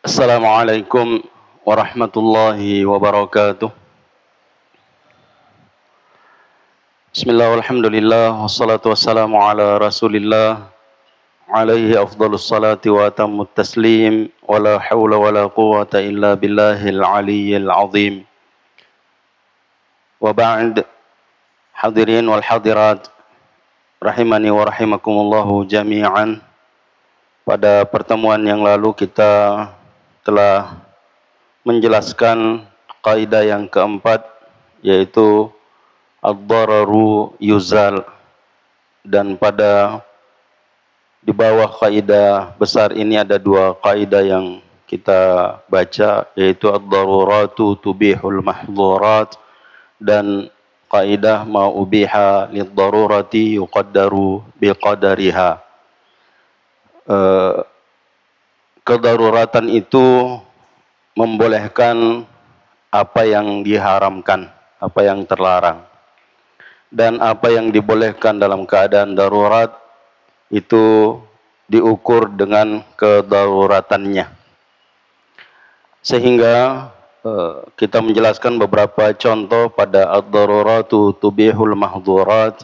Assalamualaikum warahmatullahi wabarakatuh. Bismillah walhamdulillah wassalatu wassalamu ala rasulillah alaihi afdalus salati wa atammut taslim wa la hawla wa la quwata illa billahil aliyyil azim. Wa ba'd, hadirin wal hadirat rahimani wa rahimakumullahu jami'an. Pada pertemuan yang lalu kita telah menjelaskan kaidah yang keempat, yaitu ad-dararu yuzal, dan pada di bawah kaidah besar ini ada dua kaidah yang kita baca, yaitu ad-daruratu tubihul mahdhurat dan kaidah ma ubiha lid-darurati yuqaddaru biqadariha. Kedaruratan itu membolehkan apa yang diharamkan, apa yang terlarang, dan apa yang dibolehkan dalam keadaan darurat itu diukur dengan kedaruratannya. Sehingga kita menjelaskan beberapa contoh pada ad-daruratu tubihul mahdhurat.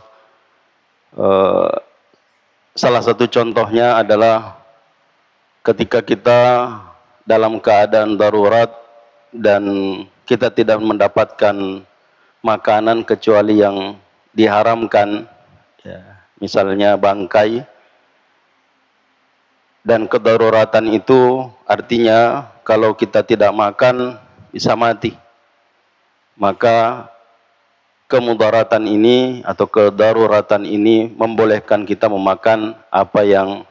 Salah satu contohnya adalah ketika kita dalam keadaan darurat dan kita tidak mendapatkan makanan kecuali yang diharamkan, ya, misalnya bangkai, dan kedaruratan itu artinya kalau kita tidak makan bisa mati. Maka kemudaratan ini atau kedaruratan ini membolehkan kita memakan apa yang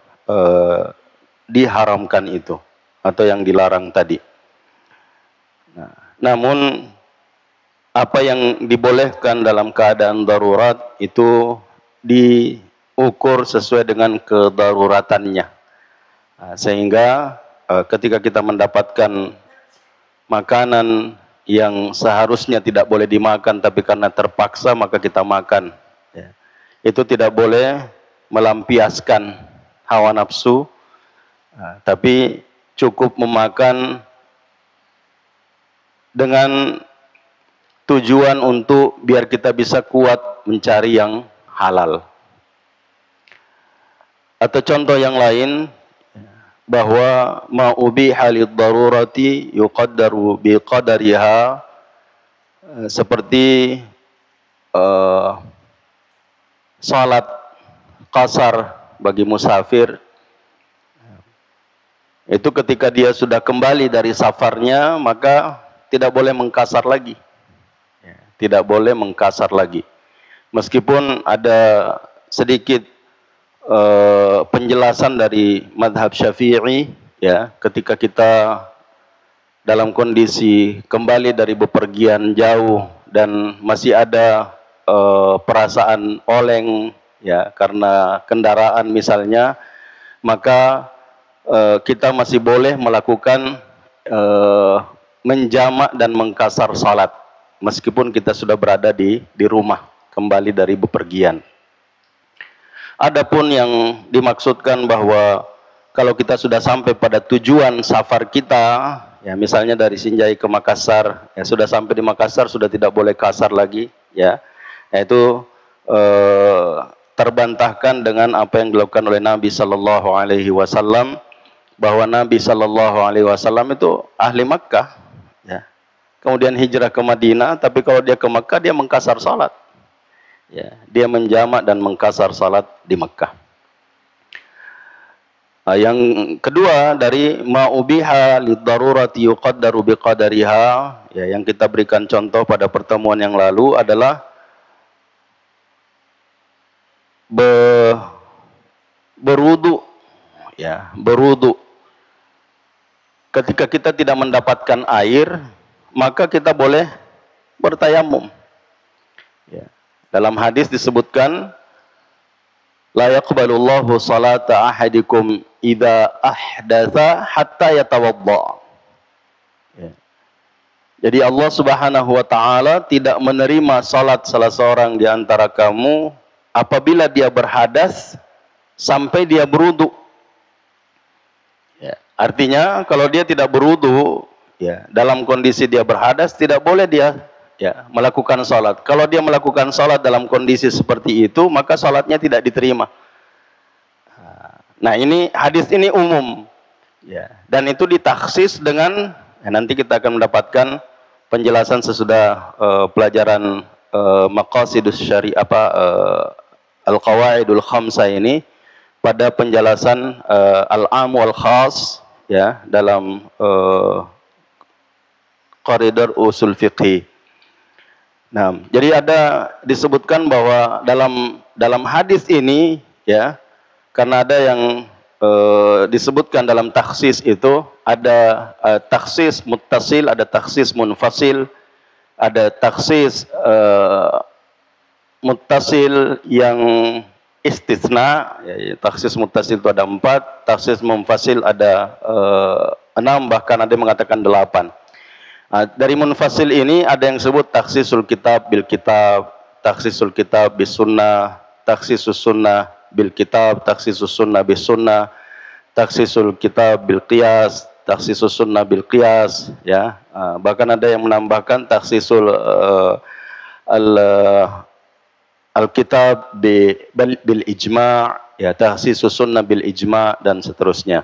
diharamkan itu atau yang dilarang tadi. Namun apa yang dibolehkan dalam keadaan darurat itu diukur sesuai dengan kedaruratannya. Sehingga ketika kita mendapatkan makanan yang seharusnya tidak boleh dimakan tapi karena terpaksa maka kita makan, ya, itu tidak boleh melampiaskan hawa nafsu, tapi cukup memakan dengan tujuan untuk biar kita bisa kuat mencari yang halal. Atau contoh yang lain, bahwa ma ubiha lid-darurati yuqaddaru biqadariha, seperti salat qasar bagi musafir. Itu ketika dia sudah kembali dari safarnya maka tidak boleh mengqasar lagi. Tidak boleh mengqasar lagi. Meskipun ada sedikit penjelasan dari madhab Syafi'i, ya, ketika kita dalam kondisi kembali dari bepergian jauh dan masih ada perasaan oleng, ya, karena kendaraan misalnya, maka kita masih boleh melakukan menjamak dan mengqasar salat meskipun kita sudah berada di rumah kembali dari bepergian. Adapun yang dimaksudkan bahwa kalau kita sudah sampai pada tujuan safar kita, ya, misalnya dari Sinjai ke Makassar, ya, sudah sampai di Makassar sudah tidak boleh kasar lagi, ya, yaitu terbantahkan dengan apa yang dilakukan oleh Nabi Sallallahu Alaihi Wasallam, bahwa Nabi Sallallahu Alaihi Wasallam itu ahli Makkah, ya, kemudian hijrah ke Madinah, tapi kalau dia ke Makkah dia mengqasar salat. Ya, dia menjamak dan mengqasar salat di Mekah. Yang kedua dari ma ubiha lid-darurati yuqaddaru biqadariha, ya, yang kita berikan contoh pada pertemuan yang lalu adalah berwudu, ya, berwudu. Ketika kita tidak mendapatkan air, maka kita boleh bertayamum. Ya. Dalam hadis disebutkan, la yaqbalullahu salata ahadikum idza ahdatsa hatta yatawadda. Ya. Jadi Allah Subhanahu wa taala tidak menerima salat salah seorang di antara kamu apabila dia berhadas sampai dia berwudu. Ya. Artinya kalau dia tidak berwudu, ya, dalam kondisi dia berhadas, tidak boleh dia, ya, melakukan sholat. Kalau dia melakukan sholat dalam kondisi seperti itu, maka sholatnya tidak diterima. Nah, ini hadis ini umum, ya, dan itu ditaksis dengan, ya, nanti kita akan mendapatkan penjelasan sesudah pelajaran maqasidus syari' al-qawaidul khamsah ini pada penjelasan al-am wal khas, ya, dalam koridor usul fiqih. Nah, jadi ada disebutkan bahwa dalam hadis ini, ya, karena ada yang disebutkan dalam taksis itu ada taksis muttasil, ada taksis munfasil, ada taksis muttasil yang istisna, ya, taksis muttasil itu ada 4, taksis munfasil ada 6, bahkan ada yang mengatakan 8. Dari munfasil ini ada yang sebut taksisul kitab bil kitab, taksisul kitab bis sunnah, taksisus sunnah bil kitab, taksisus sunnah bis sunnah, taksisul kitab bil qiyas, taksisus sunnah bil qiyas, ya. Bahkan ada yang menambahkan taksisul al-kitab bil ijma', ya, takhsisus sunnah bil ijma' dan seterusnya.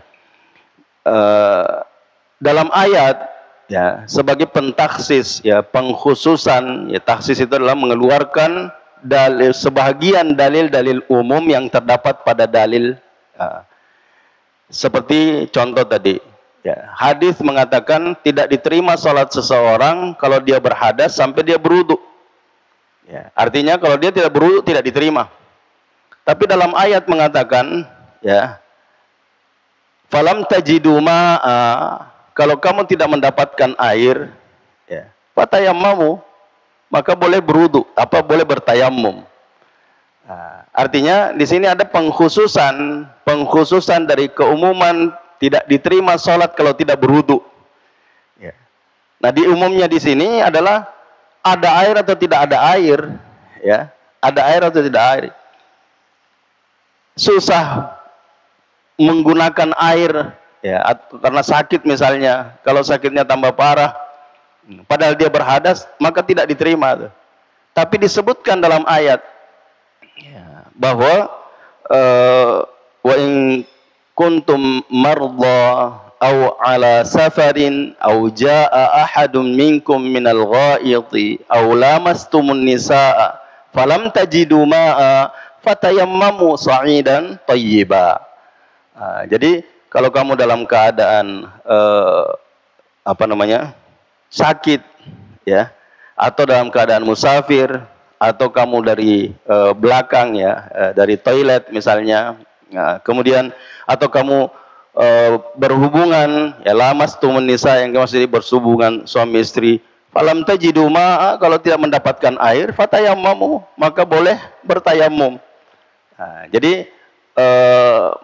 Dalam ayat, ya, sebagai pentaksis, ya, pengkhususan, ya, taksis itu adalah mengeluarkan dalil, sebahagian dalil-dalil umum yang terdapat pada dalil, seperti contoh tadi, ya, hadis mengatakan tidak diterima sholat seseorang kalau dia berhadas sampai dia berwudu. Ya, artinya kalau dia tidak berwudu tidak diterima. Tapi dalam ayat mengatakan, ya, falam tajidu ma'a, kalau kamu tidak mendapatkan air, ya, fatayammamu, maka boleh berwudu, boleh bertayammum. Artinya di sini ada pengkhususan dari keumuman tidak diterima sholat kalau tidak berwudu. Ya. Nah, di umumnya di sini adalah ada air atau tidak ada air, ya, ada air atau tidak air. Susah menggunakan air, ya, karena sakit misalnya. Kalau sakitnya tambah parah, padahal dia berhadas, maka tidak diterima. Tapi disebutkan dalam ayat, ya, bahwa wa in kuntum marda aw ala safarin aw jaa ahadun minkum minal ghaiti aw lamastumun nisaa falam tajidu ma'a fatayammamu sa'idan thayyiba. Jadi kalau kamu dalam keadaan sakit, ya, atau dalam keadaan musafir, atau kamu dari belakang, ya, dari toilet misalnya, kemudian atau kamu berhubungan, ya, lamastumun nisa, yang maksudnya berhubungan suami istri, falam tajidu ma'a, kalau tidak mendapatkan air, fatayammamu, maka boleh bertayamum. Jadi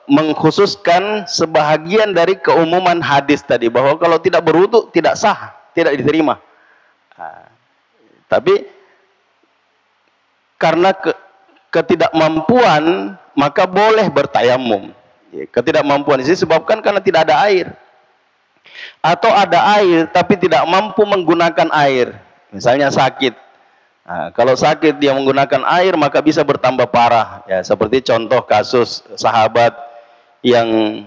mengkhususkan sebahagian dari keumuman hadis tadi, bahwa kalau tidak berwudu tidak sah, tidak diterima. Tapi karena ketidakmampuan, maka boleh bertayamum. Ketidakmampuan ini disebabkan karena tidak ada air, atau ada air tapi tidak mampu menggunakan air, misalnya sakit. Kalau sakit dia menggunakan air, maka bisa bertambah parah, ya, seperti contoh kasus sahabat yang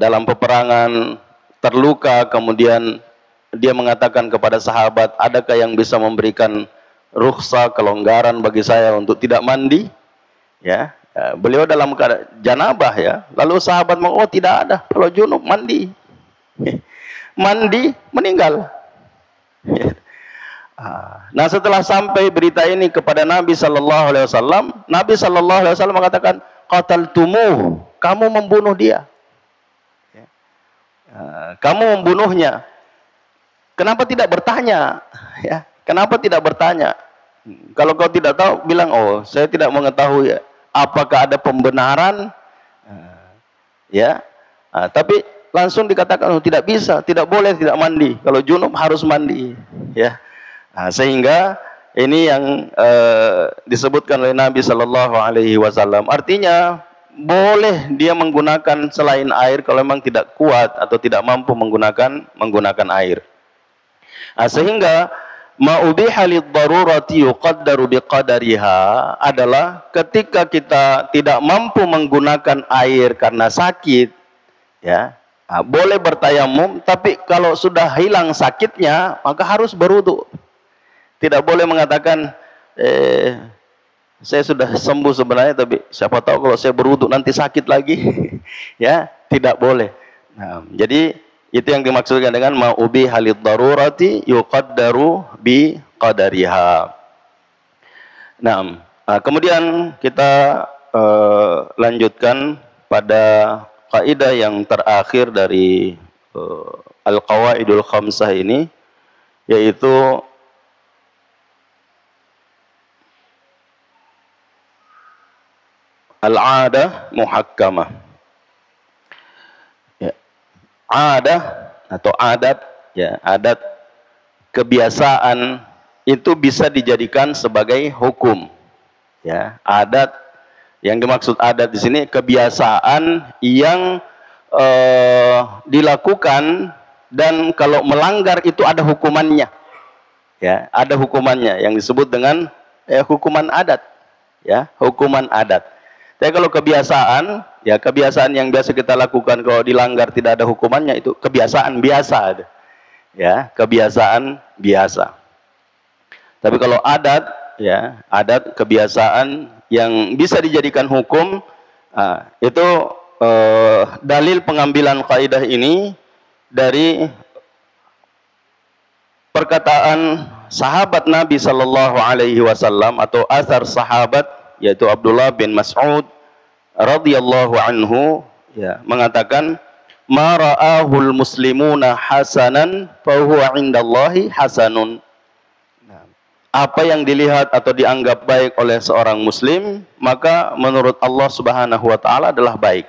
dalam peperangan terluka, kemudian dia mengatakan kepada sahabat, adakah yang bisa memberikan rukhsah, kelonggaran bagi saya untuk tidak mandi, ya. Beliau dalam keadaan janabah, ya, lalu sahabat mengatakan, oh tidak ada, kalau junub mandi mandi meninggal. Nah, setelah sampai berita ini kepada Nabi Sallallahu Alaihi Wasallam, Nabi Sallallahu Alaihi Wasallam mengatakan, qataltumuh, kamu membunuh dia, kamu membunuhnya. Kenapa tidak bertanya, ya? Kenapa tidak bertanya? Kalau kau tidak tahu, bilang, oh saya tidak mengetahui, ya. Apakah ada pembenaran, ya? Tapi langsung dikatakan, oh, tidak bisa, tidak boleh tidak mandi. Kalau junub harus mandi, ya. Sehingga ini yang disebutkan oleh Nabi Sallallahu Alaihi Wasallam. Artinya boleh dia menggunakan selain air kalau memang tidak kuat atau tidak mampu menggunakan air. Sehingga ma ubiha lid-darurati yuqaddaru biqadariha adalah ketika kita tidak mampu menggunakan air karena sakit, ya, boleh bertayamum, tapi kalau sudah hilang sakitnya maka harus berwudu. Tidak boleh mengatakan saya sudah sembuh sebenarnya, tapi siapa tahu kalau saya berwudu nanti sakit lagi. Ya, tidak boleh. Nah, jadi itu yang dimaksudkan dengan ma'ubi halid darurati yuqaddaru bi qadariha. Nah, kemudian kita lanjutkan pada kaidah yang terakhir dari al-qawaidul khamsah ini, yaitu al-'adah muhakkamah. Ya. Adah atau adat, ya, adat kebiasaan itu bisa dijadikan sebagai hukum. Ya, adat yang dimaksud adat di sini kebiasaan yang dilakukan dan kalau melanggar itu ada hukumannya. Ya, ada hukumannya yang disebut dengan hukuman adat. Ya, hukuman adat. Tapi kalau kebiasaan, ya kebiasaan yang biasa kita lakukan kalau dilanggar tidak ada hukumannya, itu kebiasaan biasa. Ya, kebiasaan biasa. Tapi kalau adat, ya, adat kebiasaan yang bisa dijadikan hukum, itu dalil pengambilan kaidah ini dari perkataan sahabat Nabi Sallallahu Alaihi Wasallam atau asar sahabat, yaitu Abdullah bin Mas'ud radhiyallahu anhu, ya, mengatakan ma ra'ahul muslimuna hasanan fa huwa 'indallahi hasanun. Apa yang dilihat atau dianggap baik oleh seorang muslim, maka menurut Allah Subhanahu wa taala adalah baik.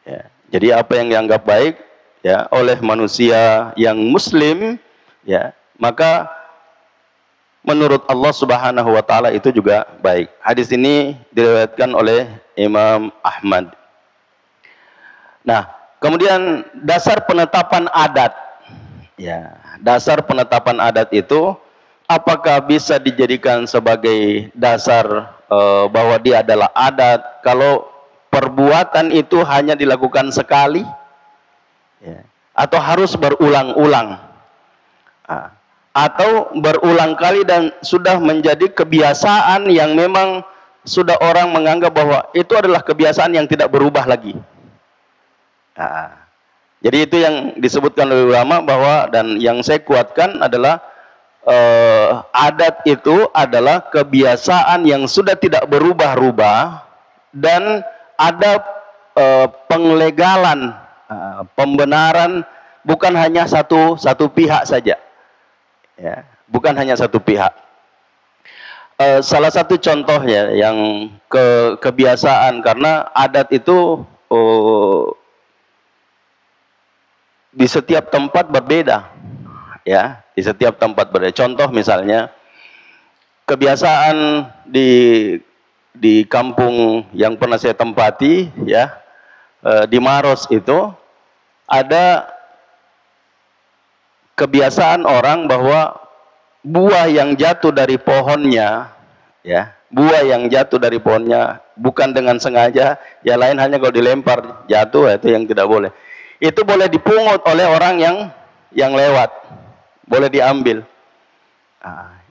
Ya, jadi apa yang dianggap baik, ya, oleh manusia yang muslim, ya, maka menurut Allah Subhanahu wa taala itu juga baik. Hadis ini diriwayatkan oleh Imam Ahmad. Nah, kemudian dasar penetapan adat. Ya, dasar penetapan adat itu apakah bisa dijadikan sebagai dasar bahwa dia adalah adat kalau perbuatan itu hanya dilakukan sekali, ya, atau harus berulang-ulang? Atau berulang kali dan sudah menjadi kebiasaan yang memang sudah orang menganggap bahwa itu adalah kebiasaan yang tidak berubah lagi. Jadi itu yang disebutkan oleh ulama bahwa, dan yang saya kuatkan adalah adat itu adalah kebiasaan yang sudah tidak berubah-ubah dan ada penglegalan, pembenaran, bukan hanya satu pihak saja. Ya, bukan hanya satu pihak. Salah satu contohnya yang kebiasaan, karena adat itu di setiap tempat berbeda, ya, di setiap tempat berbeda. Contoh misalnya kebiasaan di kampung yang pernah saya tempati, ya, di Maros itu ada kebiasaan orang bahwa buah yang jatuh dari pohonnya, ya, buah yang jatuh dari pohonnya bukan dengan sengaja, ya lain hanya kalau dilempar jatuh, itu yang tidak boleh. Itu boleh dipungut oleh orang yang lewat, boleh diambil.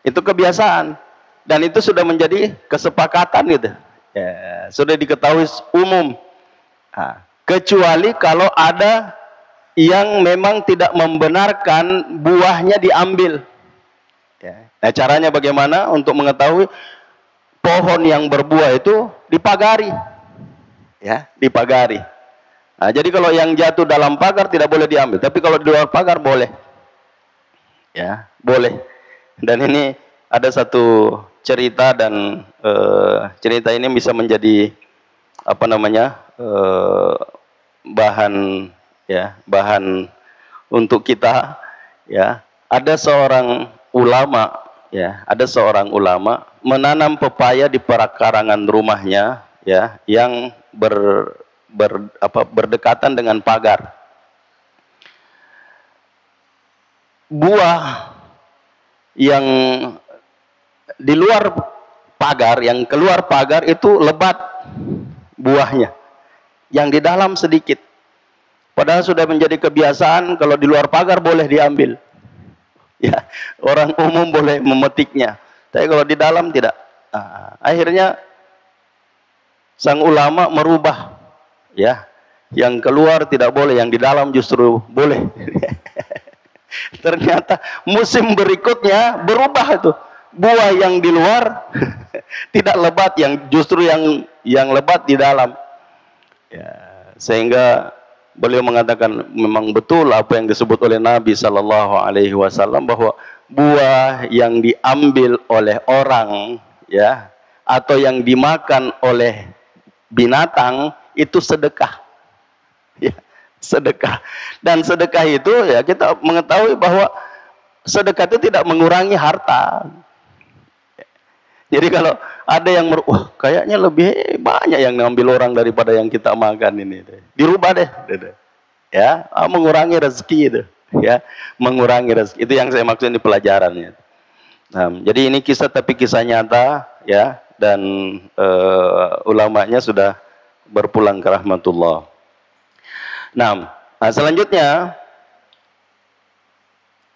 Itu kebiasaan dan itu sudah menjadi kesepakatan gitu, ya, sudah diketahui umum. Kecuali kalau ada yang memang tidak membenarkan buahnya diambil. Ya. Nah, caranya bagaimana untuk mengetahui? Pohon yang berbuah itu dipagari, ya, dipagari. Nah, jadi kalau yang jatuh dalam pagar tidak boleh diambil, tapi kalau di luar pagar boleh, ya, boleh. Dan ini ada satu cerita, dan cerita ini bisa menjadi apa namanya bahan, ya, bahan untuk kita, ya. Ada seorang ulama, ya, ada seorang ulama menanam pepaya di perakarangan rumahnya, ya, yang berdekatan dengan pagar. Buah yang di luar pagar, yang keluar pagar itu lebat buahnya, yang di dalam sedikit. Padahal sudah menjadi kebiasaan kalau di luar pagar boleh diambil. Ya, orang umum boleh memetiknya. Tapi kalau di dalam tidak. Nah, akhirnya sang ulama merubah, ya, yang keluar tidak boleh, yang di dalam justru boleh. Ternyata musim berikutnya berubah itu, buah yang di luar tidak lebat, yang justru yang lebat di dalam. Ya, sehingga beliau mengatakan memang betul apa yang disebut oleh Nabi Shallallahu Alaihi Wasallam bahwa buah yang diambil oleh orang, ya, atau yang dimakan oleh binatang itu sedekah, ya, sedekah. Dan sedekah itu, ya, kita mengetahui bahwa sedekah itu tidak mengurangi harta. Jadi kalau ada yang wah, kayaknya lebih banyak yang ngambil orang daripada yang kita makan ini, dirubah deh. Ya, mengurangi rezeki itu, ya, mengurangi rezeki. Itu yang saya maksud di pelajarannya. Nah, jadi ini kisah tapi kisah nyata, ya, dan ulamanya sudah berpulang ke rahmatullah. Nah, selanjutnya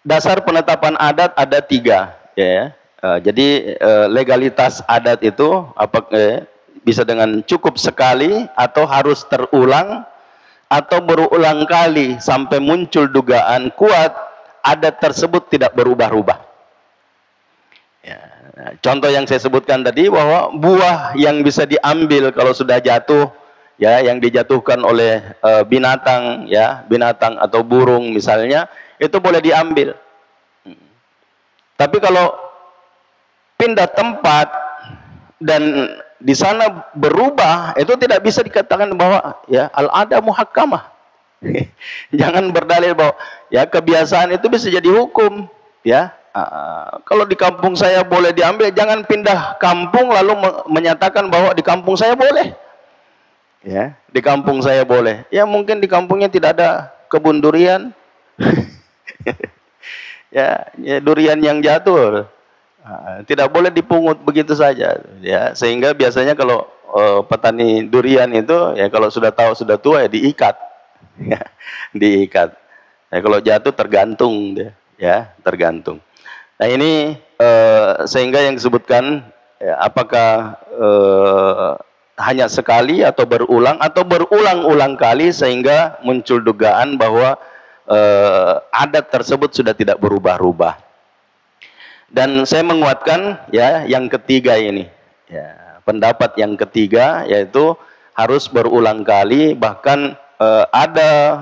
dasar penetapan adat ada 3, ya. Jadi legalitas adat itu bisa dengan cukup sekali atau harus terulang atau berulang kali sampai muncul dugaan kuat adat tersebut tidak berubah-ubah. Ya, contoh yang saya sebutkan tadi bahwa buah yang bisa diambil kalau sudah jatuh, ya, yang dijatuhkan oleh binatang, ya, binatang atau burung misalnya, itu boleh diambil. Tapi kalau pindah tempat dan di sana berubah, itu tidak bisa dikatakan bahwa, ya, al-ada muhakkamah. Jangan berdalil bahwa, ya, kebiasaan itu bisa jadi hukum, ya. Kalau di kampung saya boleh diambil, jangan pindah kampung lalu menyatakan bahwa di kampung saya boleh. Ya, di kampung saya boleh. Ya, mungkin di kampungnya tidak ada kebun durian. Ya, durian yang jatuh. Tidak boleh dipungut begitu saja, ya, sehingga biasanya kalau petani durian itu, ya, kalau sudah tahu sudah tua, ya, diikat, ya, diikat. Ya, kalau jatuh tergantung dia, ya, tergantung. Nah, ini sehingga yang disebutkan, ya, apakah hanya sekali atau berulang-ulang kali sehingga muncul dugaan bahwa adat tersebut sudah tidak berubah-ubah. Dan saya menguatkan, ya, yang ketiga ini, ya, pendapat yang ketiga, yaitu harus berulang kali, bahkan ada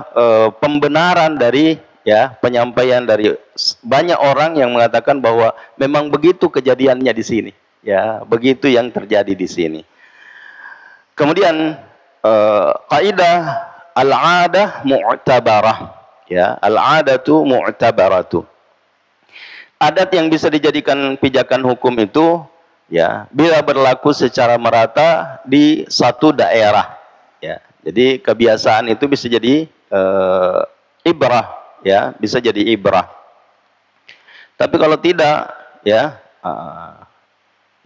pembenaran dari, ya, penyampaian dari banyak orang yang mengatakan bahwa memang begitu kejadiannya di sini, ya, begitu yang terjadi di sini. Kemudian kaidah al-adah mu'tabarah, ya, al-adatu mu'tabaratu. Adat yang bisa dijadikan pijakan hukum itu, ya, bila berlaku secara merata di satu daerah, ya. Jadi kebiasaan itu bisa jadi ibrah, ya, bisa jadi ibrah. Tapi kalau tidak, ya,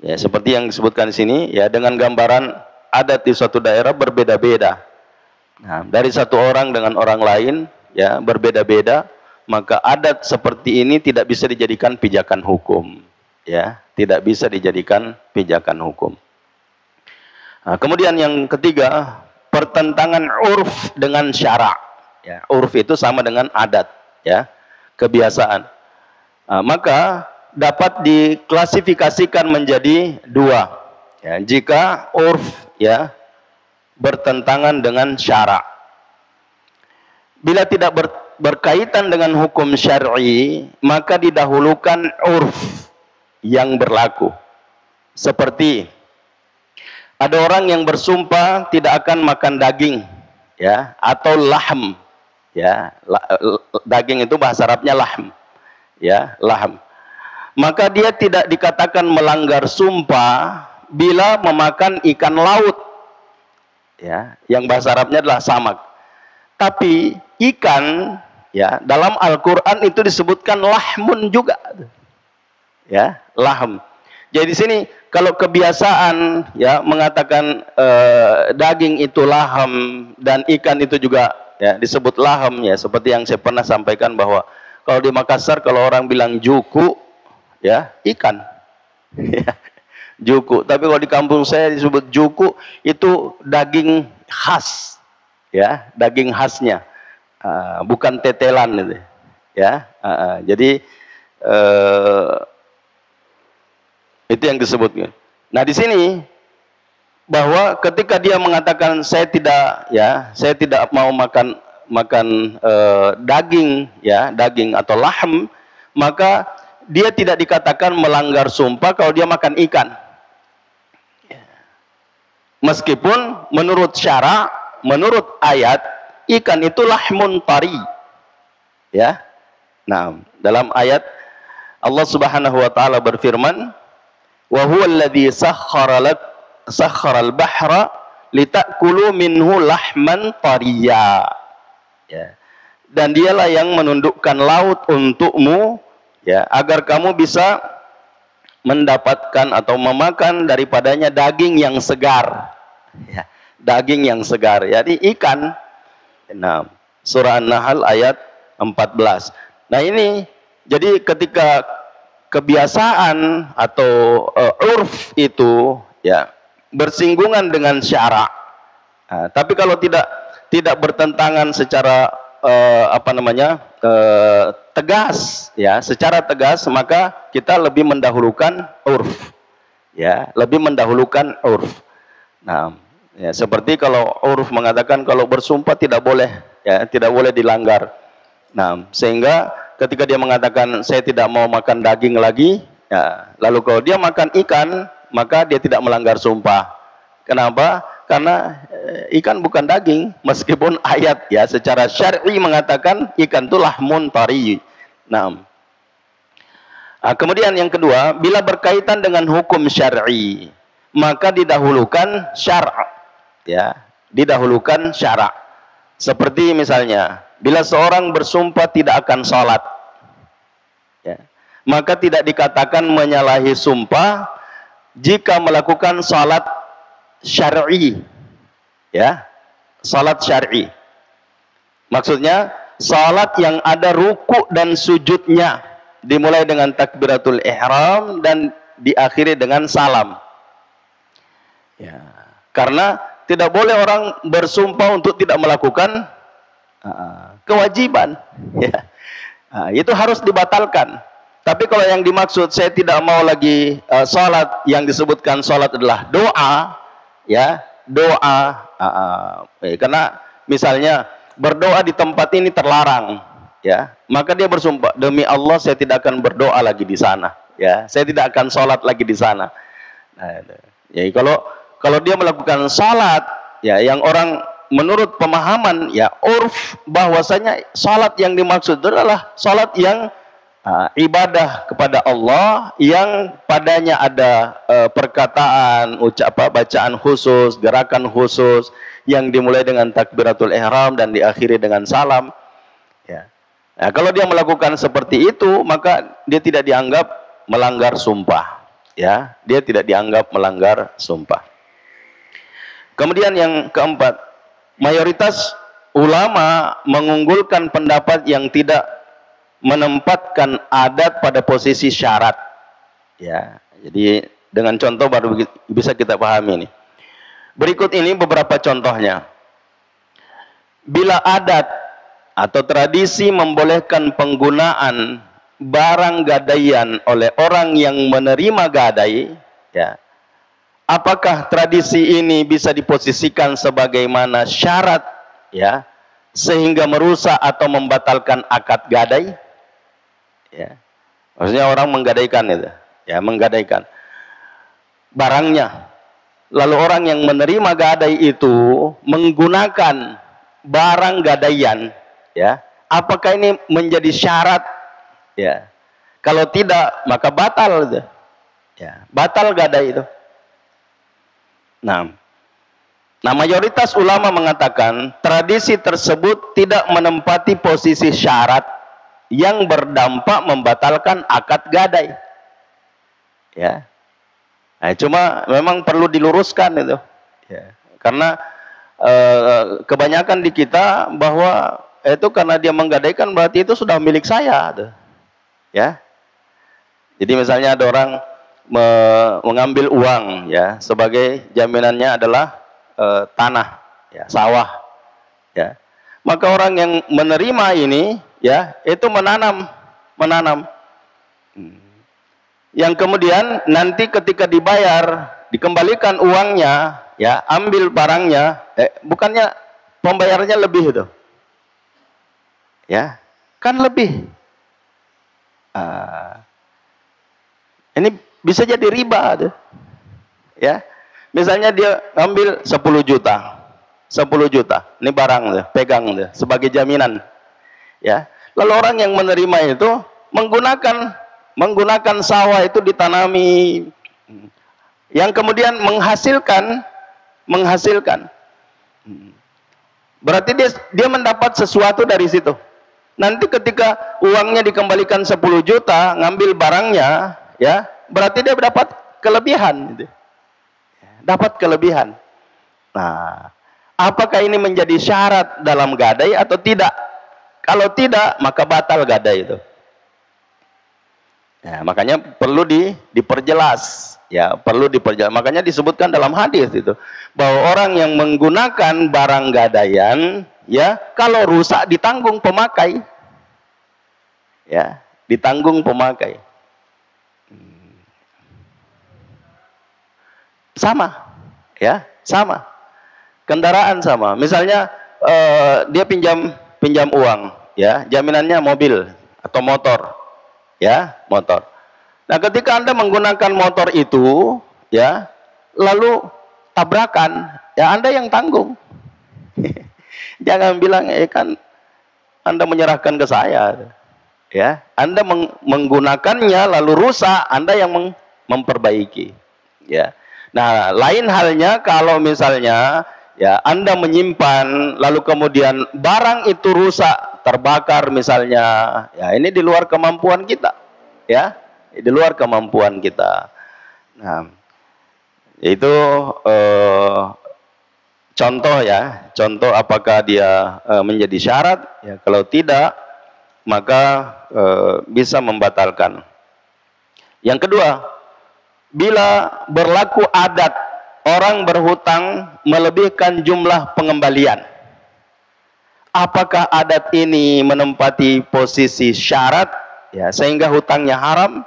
ya, seperti yang disebutkan di sini, ya, dengan gambaran adat di suatu daerah berbeda-beda. Nah, dari satu orang dengan orang lain, ya, berbeda-beda, maka adat seperti ini tidak bisa dijadikan pijakan hukum, ya, tidak bisa dijadikan pijakan hukum. Nah, kemudian yang ketiga, pertentangan urf dengan syara', ya, urf itu sama dengan adat, ya, kebiasaan. Nah, maka dapat diklasifikasikan menjadi 2, ya, jika urf, ya, bertentangan dengan syara'. Bila tidak berkaitan dengan hukum syar'i, maka didahulukan urf yang berlaku. Seperti ada orang yang bersumpah tidak akan makan daging, ya, atau lahm, ya, daging itu bahasa Arabnya lahm, ya, lahm. Maka dia tidak dikatakan melanggar sumpah bila memakan ikan laut, ya, yang bahasa Arabnya adalah samak. Tapi ikan, ya, dalam Al-Qur'an itu disebutkan lahmun juga, ya, lahm. Jadi di sini kalau kebiasaan ya mengatakan daging itu laham dan ikan itu juga ya disebut laham, ya, seperti yang saya pernah sampaikan bahwa kalau di Makassar kalau orang bilang juku, ya, ikan. Ya, juku. Tapi kalau di kampung saya disebut juku, itu daging khas, ya, daging khasnya, bukan tetelan itu, ya. Jadi itu yang disebutnya. Nah, di sini bahwa ketika dia mengatakan saya tidak mau makan daging, ya, daging atau lahm, maka dia tidak dikatakan melanggar sumpah kalau dia makan ikan. Meskipun menurut syara, menurut ayat, ikan itu lahmun tari. Ya. Nah, dalam ayat Allah Subhanahu wa taala berfirman, "Wa huwa alladzi sakhkhara al-bahra litakulu minhu lahman tariya." Ya. Dan dialah yang menundukkan laut untukmu, ya, agar kamu bisa mendapatkan atau memakan daripadanya daging yang segar, ya, daging yang segar. Jadi ikan. Nah, surah An-Nahl ayat 14. Nah, ini jadi ketika kebiasaan atau urf itu, ya, bersinggungan dengan syara. Nah, tapi kalau tidak bertentangan secara tegas, ya, secara tegas, maka kita lebih mendahulukan urf, ya, lebih mendahulukan urf. Nah, ya, seperti kalau urf mengatakan kalau bersumpah tidak boleh, ya, tidak boleh dilanggar. Nah, sehingga ketika dia mengatakan saya tidak mau makan daging lagi, ya, lalu kalau dia makan ikan, maka dia tidak melanggar sumpah. Kenapa? Karena ikan bukan daging, meskipun ayat, ya, secara syar'i mengatakan ikan itu lahmun tari. Nah, kemudian yang kedua, bila berkaitan dengan hukum syar'i, maka didahulukan syara', ya, didahulukan syara'. Seperti misalnya, bila seorang bersumpah tidak akan sholat, ya, maka tidak dikatakan menyalahi sumpah jika melakukan sholat syar'i, ya, salat syar'i. Maksudnya salat yang ada ruku dan sujudnya, dimulai dengan takbiratul ihram dan diakhiri dengan salam. Ya, karena tidak boleh orang bersumpah untuk tidak melakukan kewajiban, ya. Itu harus dibatalkan. Tapi kalau yang dimaksud saya tidak mau lagi salat, yang disebutkan salat adalah doa, ya, doa, karena misalnya berdoa di tempat ini terlarang, ya, maka dia bersumpah demi Allah saya tidak akan berdoa lagi di sana, ya, saya tidak akan sholat lagi di sana. Nah, jadi kalau dia melakukan sholat, ya, yang orang menurut pemahaman, ya, urf, bahwasanya sholat yang dimaksud adalah sholat yang ibadah kepada Allah, yang padanya ada perkataan, bacaan khusus, gerakan khusus, yang dimulai dengan takbiratul ihram dan diakhiri dengan salam, ya. Nah, kalau dia melakukan seperti itu, maka dia tidak dianggap melanggar sumpah, ya, dia tidak dianggap melanggar sumpah. Kemudian yang keempat, mayoritas ulama mengunggulkan pendapat yang tidak menempatkan adat pada posisi syarat, ya. Jadi dengan contoh baru bisa kita pahami ini. Berikut ini beberapa contohnya. Bila adat atau tradisi membolehkan penggunaan barang gadaian oleh orang yang menerima gadai, ya, apakah tradisi ini bisa diposisikan sebagaimana syarat, ya, sehingga merusak atau membatalkan akad gadai? Ya. Maksudnya orang menggadaikan itu, ya, menggadaikan barangnya. Lalu orang yang menerima gadai itu menggunakan barang gadaian, ya, apakah ini menjadi syarat? Ya. Kalau tidak, maka batal itu. Ya, batal gadai itu. Nah, Nah, mayoritas ulama mengatakan tradisi tersebut tidak menempati posisi syarat yang berdampak membatalkan akad gadai. Ya. Nah, cuma memang perlu diluruskan itu. Ya. Karena kebanyakan di kita bahwa itu karena dia menggadaikan berarti itu sudah milik saya. Tuh. Ya. Jadi misalnya ada orang mengambil uang ya sebagai jaminannya adalah tanah, ya, sawah, ya. Maka orang yang menerima ini, ya, itu menanam. Yang kemudian nanti ketika dibayar, dikembalikan uangnya, ya, ambil barangnya, bukannya pembayarannya lebih itu, ya, kan lebih. Ini bisa jadi riba, tuh. Ya. Misalnya dia ambil 10 juta. 10 juta. Ini barang deh, pegang deh sebagai jaminan. Ya. Lalu orang yang menerima itu menggunakan sawah itu ditanami, yang kemudian menghasilkan. Berarti dia mendapat sesuatu dari situ. Nanti ketika uangnya dikembalikan 10 juta, ngambil barangnya, ya, berarti dia dapat kelebihan gitu. Dapat kelebihan. Nah, apakah ini menjadi syarat dalam gadai atau tidak? Kalau tidak, maka batal gadai itu. Ya, makanya perlu diperjelas. Ya, perlu diperjelas. Makanya disebutkan dalam hadis itu bahwa orang yang menggunakan barang gadaian, ya, kalau rusak ditanggung pemakai. Ya, ditanggung pemakai. Sama, ya, sama. Kendaraan sama. Misalnya dia pinjam uang, ya, jaminannya mobil atau motor, ya, motor. Nah, ketika Anda menggunakan motor itu, ya, lalu tabrakan, ya, Anda yang tanggung. Jangan bilang, kan Anda menyerahkan ke saya, ya. Anda menggunakannya lalu rusak, Anda yang memperbaiki, ya. Nah, lain halnya kalau misalnya, ya, Anda menyimpan lalu kemudian barang itu rusak, terbakar misalnya, ya, ini di luar kemampuan kita, ya, di luar kemampuan kita. Nah, itu contoh, ya, contoh apakah dia menjadi syarat, ya, kalau tidak maka bisa membatalkan. Yang kedua, bila berlaku adat orang berhutang melebihkan jumlah pengembalian, apakah adat ini menempati posisi syarat, ya, sehingga hutangnya haram?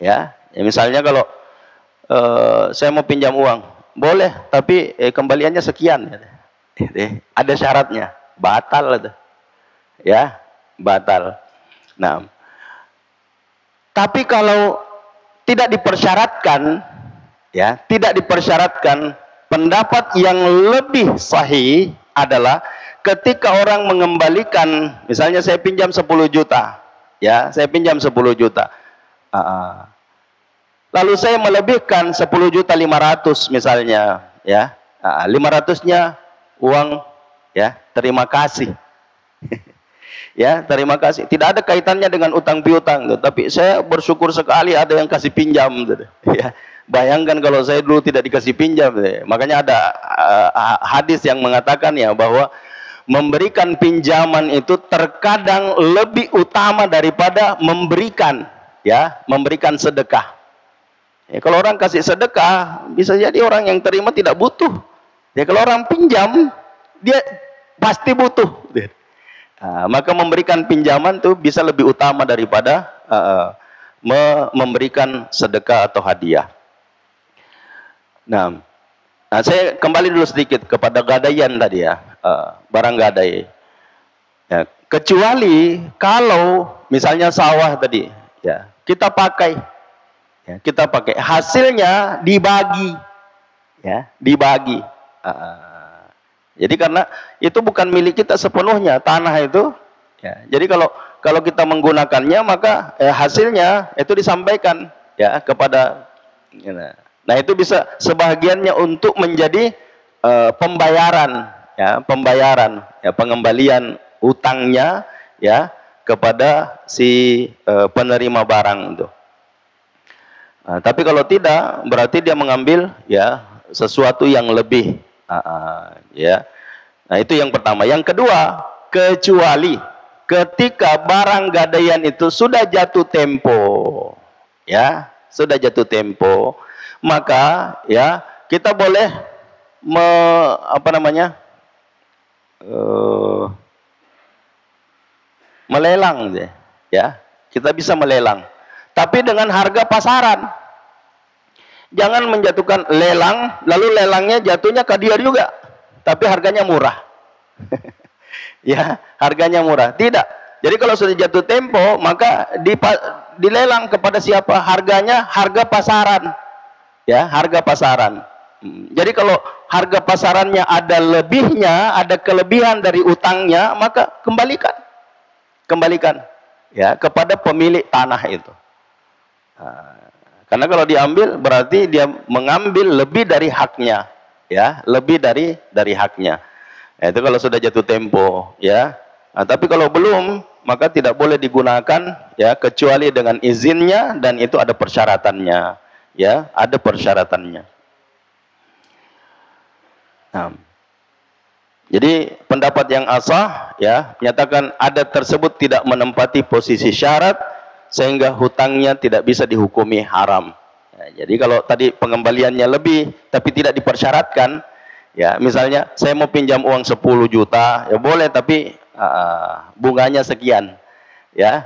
Ya, misalnya kalau saya mau pinjam uang, boleh, tapi kembaliannya sekian, ada syaratnya, batal, ya, batal. Nah, tapi kalau tidak dipersyaratkan, ya, tidak dipersyaratkan, pendapat yang lebih sahih adalah ketika orang mengembalikan, misalnya saya pinjam 10 juta, ya, saya pinjam 10 juta, lalu saya melebihkan 10 juta 500 misalnya, ya, 500-nya uang, ya, terima kasih. Ya, terima kasih. Tidak ada kaitannya dengan utang piutang, tapi saya bersyukur sekali ada yang kasih pinjam, ya. Bayangkan kalau saya dulu tidak dikasih pinjam, makanya ada hadis yang mengatakan, ya, bahwa memberikan pinjaman itu terkadang lebih utama daripada memberikan, ya, memberikan sedekah. Ya, kalau orang kasih sedekah, bisa jadi orang yang terima tidak butuh. Ya, kalau orang pinjam, dia pasti butuh. Maka memberikan pinjaman itu bisa lebih utama daripada memberikan sedekah atau hadiah. Nah, saya kembali dulu sedikit kepada gadaian tadi, ya, barang gadai. Ya, kecuali kalau misalnya sawah tadi, ya, kita pakai, ya, hasilnya dibagi, ya, dibagi. Jadi karena itu bukan milik kita sepenuhnya tanah itu, ya. Jadi kalau kita menggunakannya maka hasilnya itu disampaikan, ya, kepada. Nah, itu bisa sebahagiannya untuk menjadi pembayaran, ya, pembayaran, ya, pengembalian utangnya, ya, kepada si penerima barang itu. Tapi kalau tidak, berarti dia mengambil, ya, sesuatu yang lebih, ya. Nah, itu yang pertama. Yang kedua, kecuali ketika barang gadaian itu sudah jatuh tempo, ya, sudah jatuh tempo, maka, ya, kita boleh melelang, ya, kita bisa melelang, tapi dengan harga pasaran. Jangan menjatuhkan lelang, lalu lelangnya jatuhnya ke dia juga, tapi harganya murah. Ya, harganya murah. Tidak. Jadi kalau sudah jatuh tempo, maka dilelang kepada siapa? Harganya harga pasaran. Ya, harga pasaran. Jadi kalau harga pasarannya ada lebihnya, ada kelebihan dari utangnya, maka kembalikan. Kembalikan, ya, kepada pemilik tanah itu. Karena kalau diambil berarti dia mengambil lebih dari haknya, ya, lebih dari haknya. Nah, itu kalau sudah jatuh tempo, ya. Nah, tapi kalau belum, maka tidak boleh digunakan, ya, kecuali dengan izinnya, dan itu ada persyaratannya, ya, ada persyaratannya. Nah, jadi pendapat yang asah, ya, menyatakan adat tersebut tidak menempati posisi syarat sehingga hutangnya tidak bisa dihukumi haram. Ya, jadi kalau tadi pengembaliannya lebih tapi tidak dipersyaratkan, ya, misalnya saya mau pinjam uang 10 juta, ya boleh, tapi bunganya sekian, ya,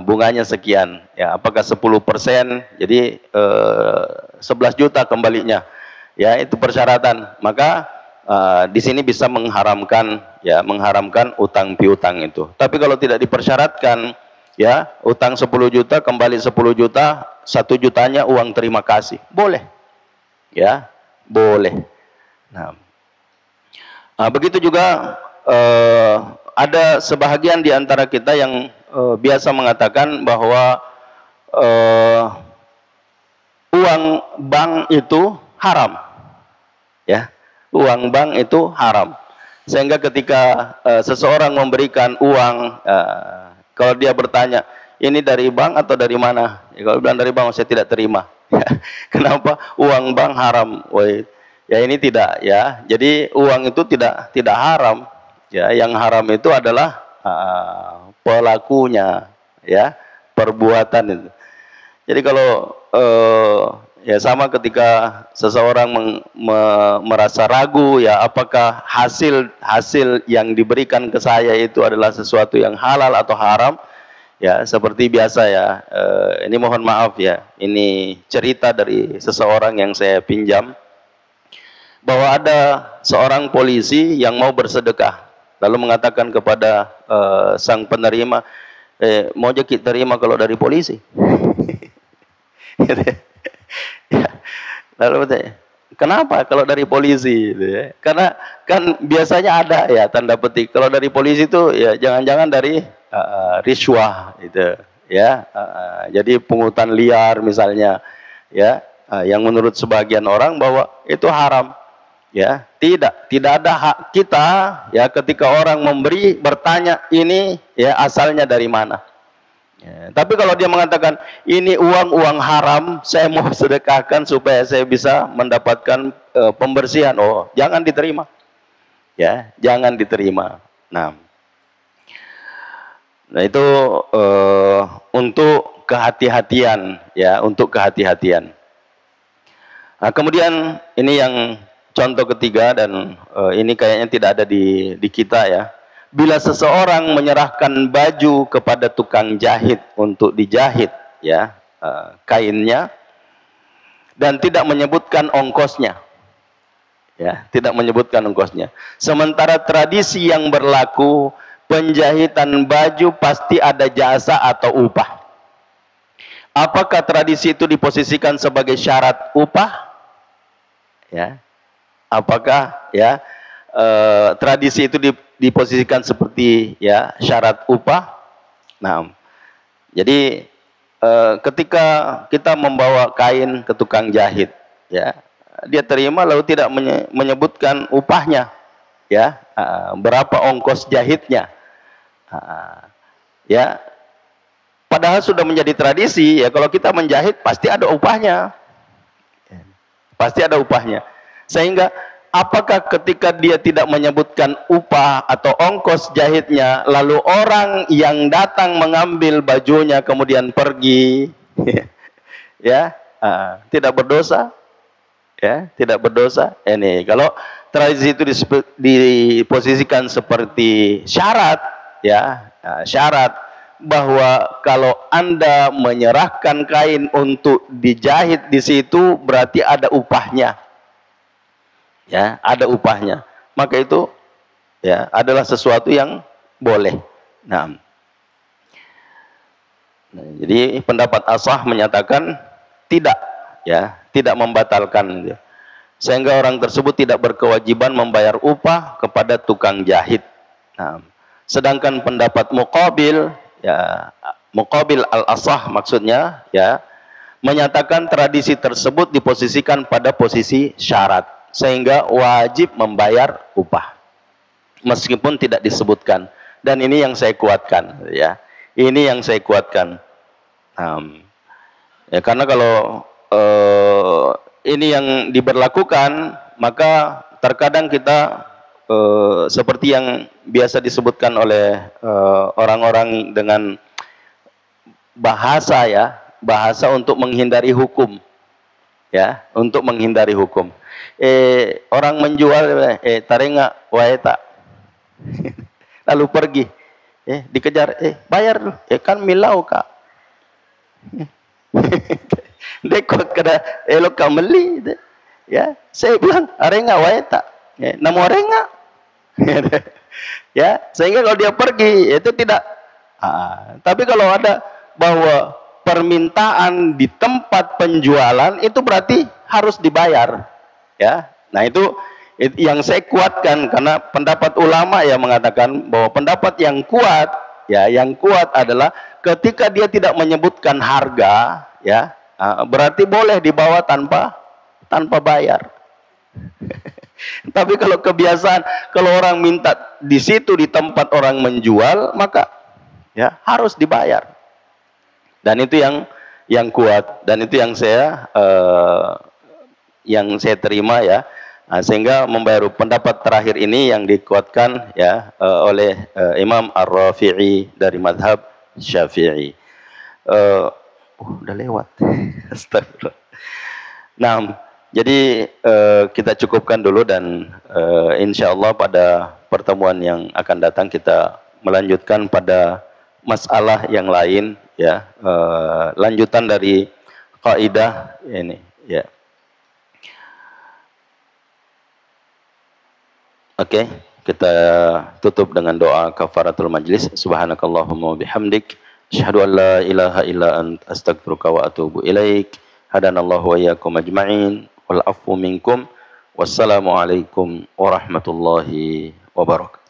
bunganya sekian, ya, apakah 10%, jadi 11 juta kembalinya, ya, itu persyaratan. Maka di sini bisa mengharamkan, ya, mengharamkan utang piutang itu. Tapi kalau tidak dipersyaratkan, ya, utang 10 juta kembali 10 juta, 1 jutanya uang terima kasih, boleh, ya, boleh. Nah, begitu juga ada sebahagian di antara kita yang biasa mengatakan bahwa uang bank itu haram, ya, uang bank itu haram, sehingga ketika seseorang memberikan uang, kalau dia bertanya, ini dari bank atau dari mana? Ya, kalau bilang dari bank, saya tidak terima. Kenapa? Uang bank haram. Woi, ya, ini tidak, ya. Jadi uang itu tidak haram. Ya, yang haram itu adalah pelakunya, ya, perbuatan itu. Jadi kalau ya, sama ketika seseorang merasa ragu, ya, apakah hasil yang diberikan ke saya itu adalah sesuatu yang halal atau haram, ya, seperti biasa, ya, ini mohon maaf, ya, ini cerita dari seseorang yang saya pinjam, bahwa ada seorang polisi yang mau bersedekah, lalu mengatakan kepada sang penerima, mau kita terima kalau dari polisi. Ya. Lalu bertanya, kenapa kalau dari polisi? Karena kan biasanya ada, ya, tanda petik, kalau dari polisi itu, ya, jangan-jangan dari riswah itu, ya, jadi pungutan liar misalnya, ya, yang menurut sebagian orang bahwa itu haram, ya. Tidak ada hak kita, ya, ketika orang memberi bertanya ini, ya, asalnya dari mana. Ya, tapi kalau dia mengatakan ini uang haram, saya mau sedekahkan supaya saya bisa mendapatkan pembersihan, oh, jangan diterima, ya, jangan diterima. Nah itu untuk kehati-hatian, ya, untuk kehati-hatian. Nah, kemudian ini yang contoh ketiga, dan ini kayaknya tidak ada di kita, ya. Bila seseorang menyerahkan baju kepada tukang jahit untuk dijahit, ya, kainnya, dan tidak menyebutkan ongkosnya, ya, tidak menyebutkan ongkosnya. Sementara tradisi yang berlaku, penjahitan baju pasti ada jasa atau upah. Apakah tradisi itu diposisikan sebagai syarat upah? Ya, apakah, ya, tradisi itu diposisikan seperti, ya, syarat upah? Nah, jadi ketika kita membawa kain ke tukang jahit, ya, dia terima lalu tidak menyebutkan upahnya, ya, berapa ongkos jahitnya, ya. Padahal sudah menjadi tradisi, ya, kalau kita menjahit pasti ada upahnya, pasti ada upahnya. Sehingga apakah ketika dia tidak menyebutkan upah atau ongkos jahitnya, lalu orang yang datang mengambil bajunya kemudian pergi, ya, tidak berdosa, ya, tidak berdosa. Ini kalau tradisi itu diposisikan seperti syarat, ya, syarat bahwa kalau Anda menyerahkan kain untuk dijahit di situ berarti ada upahnya, ya, ada upahnya, maka itu, ya, adalah sesuatu yang boleh. Nah, jadi pendapat ashah menyatakan tidak, ya, tidak membatalkan, sehingga orang tersebut tidak berkewajiban membayar upah kepada tukang jahit. Nah, sedangkan pendapat muqabil, ya, muqabil al-ashah maksudnya, ya, menyatakan tradisi tersebut diposisikan pada posisi syarat, sehingga wajib membayar upah meskipun tidak disebutkan. Dan ini yang saya kuatkan, ya, ini yang saya kuatkan, ya, karena kalau ini yang diberlakukan, maka terkadang kita seperti yang biasa disebutkan oleh orang-orang dengan bahasa, ya, bahasa untuk menghindari hukum, ya, untuk menghindari hukum. Orang menjual, tarenga waeta, lalu pergi, dikejar, bayar dulu, kan milau kak, dekot kada elok kameli, ya, saya bilang arenga waeta, namo arenga, ya, sehingga kalau dia pergi itu tidak. Tapi kalau ada bahwa permintaan di tempat penjualan itu berarti harus dibayar, ya. Nah, itu yang saya kuatkan, karena pendapat ulama yang mengatakan bahwa pendapat yang kuat, ya, yang kuat adalah ketika dia tidak menyebutkan harga, ya, berarti boleh dibawa tanpa bayar. Tapi kalau kebiasaan, kalau orang minta di situ di tempat orang menjual, maka, ya, harus dibayar. Dan itu yang kuat, dan itu yang saya terima, ya. Sehingga membayar pendapat terakhir ini yang dikuatkan, ya, oleh Imam Ar-Rafi'i dari mazhab Syafi'i. Udah lewat. Astagfirullah. Nah, jadi kita cukupkan dulu, dan insya Allah pada pertemuan yang akan datang kita melanjutkan pada masalah yang lain, ya, lanjutan dari kaidah ini, ya. Oke, kita tutup dengan doa kafaratul majlis. Subhanakallahumma bihamdik, asyhadu an la ilaha illa ant, astaghfiruka wa atubu ilaik. Hadanallahu wa iyyakum ajma'in, wal afwu minkum. Wassalamualaikum warahmatullahi wabarakatuh.